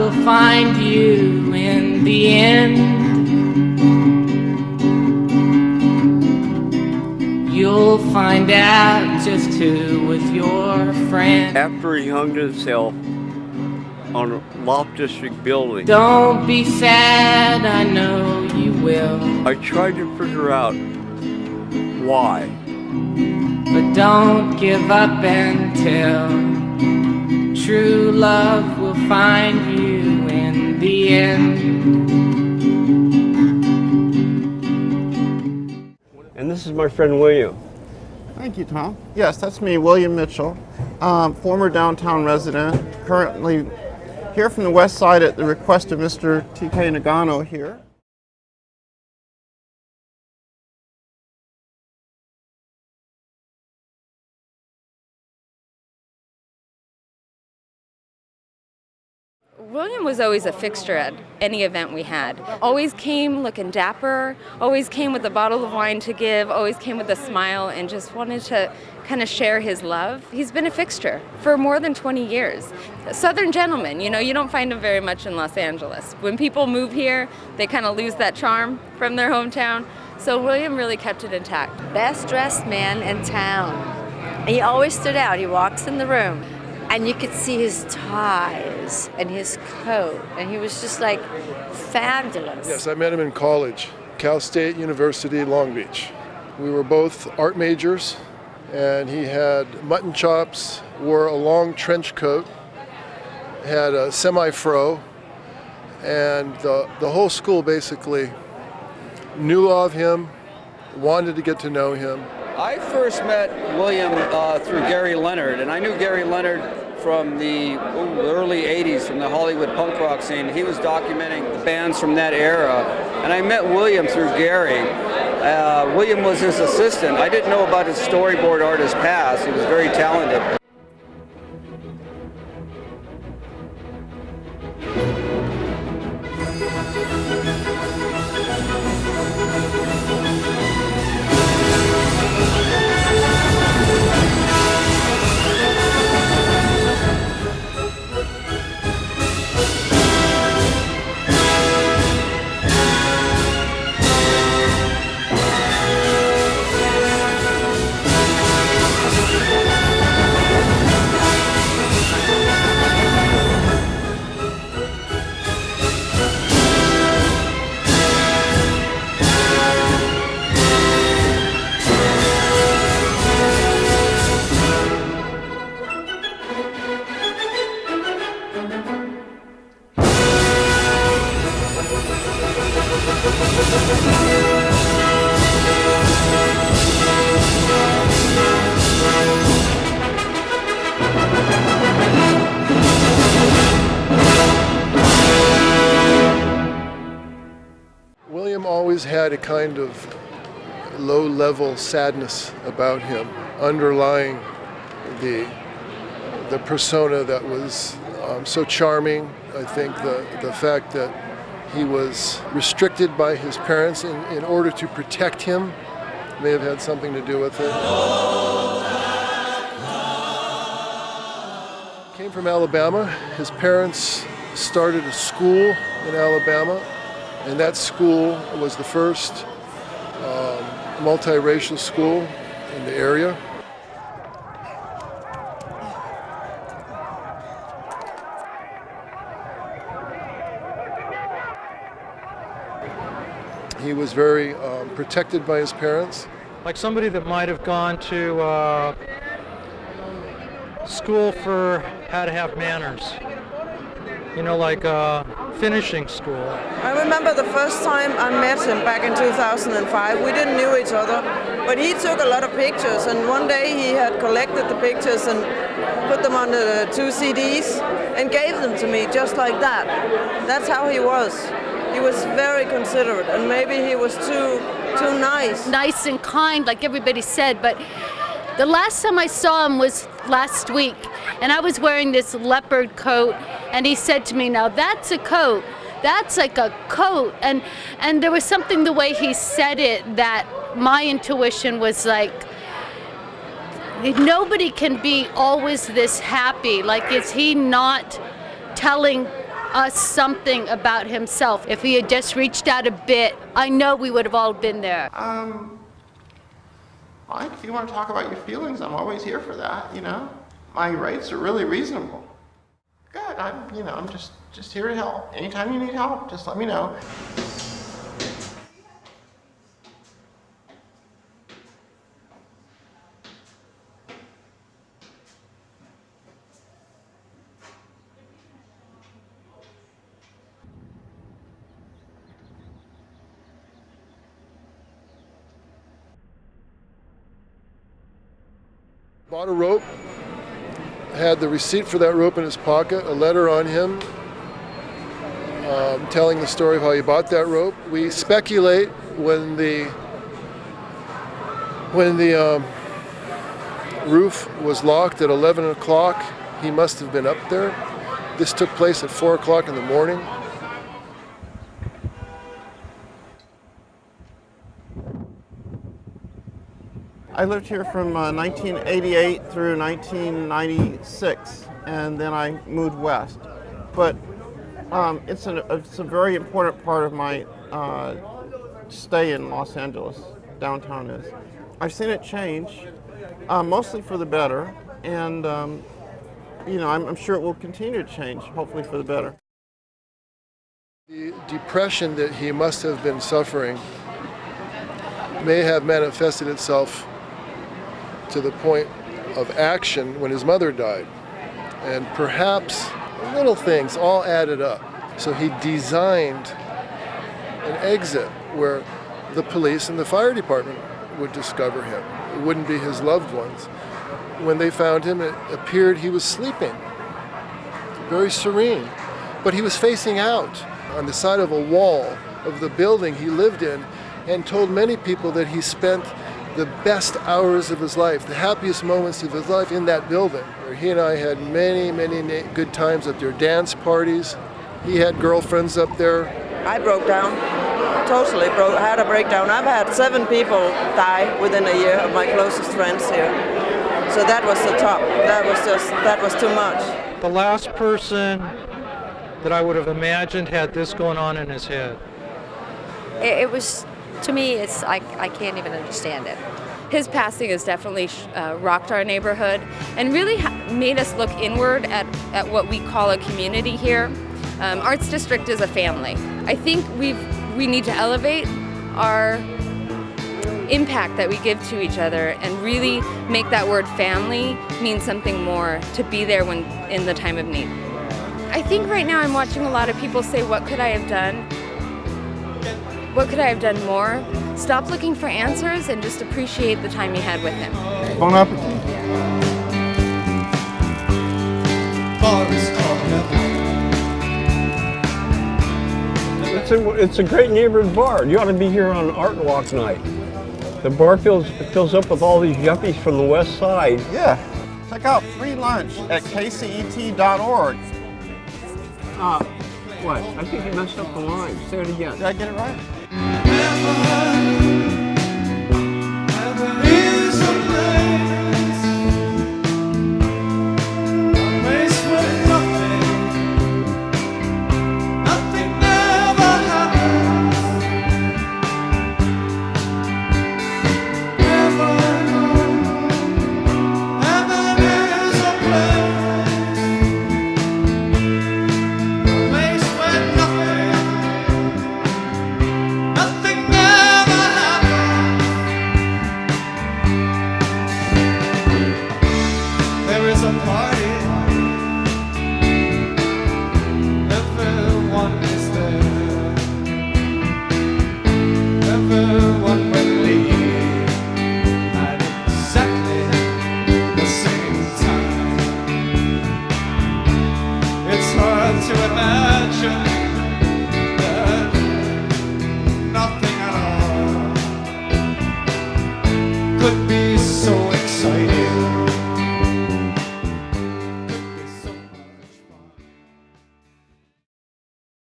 will find you in the end. You'll find out just who was your friend. After he hung himself on a Loft District building, Don't be sad, I know you will. I tried to figure out why. But don't give up until true love will find you in the end. And this is my friend William. Thank you, Tom. Yes, that's me, William Mitchell, former downtown resident, currently here from the west side at the request of Mr. T.K. Nagano here. William was always a fixture at any event we had. Always came looking dapper, always came with a bottle of wine to give, always came with a smile and just wanted to kind of share his love. He's been a fixture for more than 20 years. A Southern gentleman, you know, you don't find him very much in Los Angeles. When people move here, they kind of lose that charm from their hometown. So William really kept it intact. Best dressed man in town. And he always stood out. He walks in the room and you could see his ties and his coat, and he was just like fabulous. Yes, I met him in college, Cal State University, Long Beach. We were both art majors, and he had mutton chops, wore a long trench coat, had a semi-fro, and the whole school basically knew of him, wanted to get to know him. I first met William through Gary Leonard, and I knew Gary Leonard from the early 80s, from the Hollywood punk rock scene. He was documenting the bands from that era, and I met William through Gary. William was his assistant. I didn't know about his storyboard artist past. He was very talented. William always had a kind of low-level sadness about him, underlying the persona that was so charming. I think the fact that he was restricted by his parents in order to protect him may have had something to do with it. Came from Alabama. His parents started a school in Alabama, and that school was the first multiracial school in the area. He was very protected by his parents. Like somebody that might have gone to school for how to have manners. You know, like finishing school. I remember the first time I met him back in 2005. We didn't know each other, but he took a lot of pictures, and one day he had collected the pictures and put them on the 2 CDs and gave them to me just like that. That's how he was. He was very considerate, and maybe he was too nice. Nice and kind, like everybody said, but the last time I saw him was last week, and I was wearing this leopard coat, and he said to me, "Now that's a coat. That's like a coat." And there was something the way he said it that my intuition was like, nobody can be always this happy. Like, is he not telling us something about himself. If he had just reached out a bit, I know we would have all been there. If you want to talk about your feelings, I'm always here for that, you know. My rates are really reasonable. Good, I'm just here to help. Anytime you need help, just let me know. Bought a rope, had the receipt for that rope in his pocket, a letter on him telling the story of how he bought that rope. We speculate when the roof was locked at 11 o'clock, he must have been up there. This took place at 4 o'clock in the morning. I lived here from 1988 through 1996, and then I moved west. But it's a very important part of my stay in Los Angeles, downtown is. I've seen it change, mostly for the better, and I'm sure it will continue to change, hopefully for the better. The depression that he must have been suffering may have manifested itself to the point of action when his mother died. And perhaps little things all added up. So he designed an exit where the police and the fire department would discover him. It wouldn't be his loved ones. When they found him, it appeared he was sleeping, very serene. But he was facing out on the side of a wall of the building he lived in, and told many people that he spent the best hours of his life, the happiest moments of his life in that building. He and I had many, many good times at their dance parties. He had girlfriends up there. I broke down, totally broke. I had a breakdown. I've had 7 people die within a year of my closest friends here. So that was the top. That was too much. The last person that I would have imagined had this going on in his head. It was, to me, I can't even understand it. His passing has definitely rocked our neighborhood and really made us look inward at what we call a community here. Arts District is a family. I think we need to elevate our impact that we give to each other and really make that word family mean something more, to be there when in the time of need. I think right now I'm watching a lot of people say, what could I have done? What could I have done more? Stop looking for answers and just appreciate the time you had with him. Bon appetit. It's a great neighborhood bar. You ought to be here on Art Walk night. The bar fills up with all these yuppies from the west side. Yeah. Check out free lunch at kcet.org. What? I think you messed up the line. Say it again. Did I get it right?